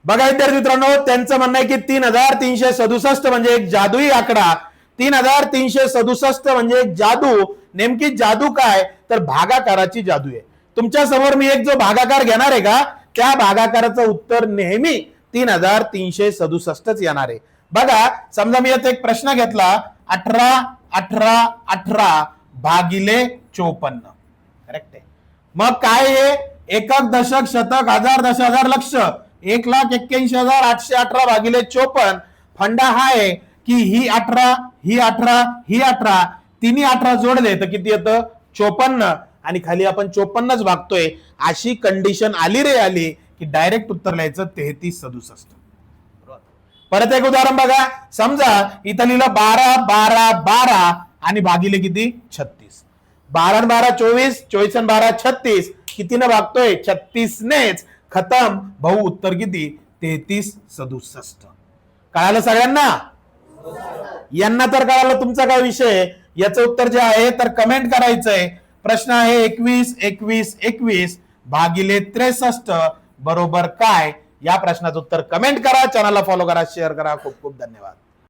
बघा विद्यार्थी मित्रांनो, त्यांचं म्हणणं आहे की 3367 म्हणजे एक जादुई आकडा. 3367 म्हणजे एक जादू. नेमकी जादू काय, तर भागाकाराची जादू आहे. तुमच्या समोर मी एक जो भागाकार घेणार आहे का, त्या भागाकाराचं उत्तर नेहमी 3367च येणार आहे. बघा, समजा मी आता एक प्रश्न घेतला, 18 18 18 भागिले 54. करेक्ट आहे. मग काय आहे, एकक दशक शतक हजार दशहजार लक्ष, 1,81,818 भागिले 54. फंडा हा आहे की ही 18 ही 18 ही 18 तिन्ही 18 जोडले तर किती येतं, 54. आणि खाली आपण 54च भागतोय. अशी कंडिशन आली रे आली की डायरेक्ट उत्तर लिहायचं 3367. परत एक उदाहरण बघा, समजा इथं लिहिलं 12 12 12 आणि भागिले किती, 36. 12 12 24, 24 12 36, कितीने भागतोय, 36 नेच. खतम. भाऊ उत्तर किती, 3367. कळालं सगळ्यांना? यांना तर कळालं. तुमचा काय विषय, याचं उत्तर जे आहे तर कमेंट करायचंय. प्रश्न आहे 21 21 21 भागिले 63 बरोबर काय, या प्रश्नाचं उत्तर कमेंट करा. चॅनलला फॉलो करा, शेअर करा. खूप खूप धन्यवाद.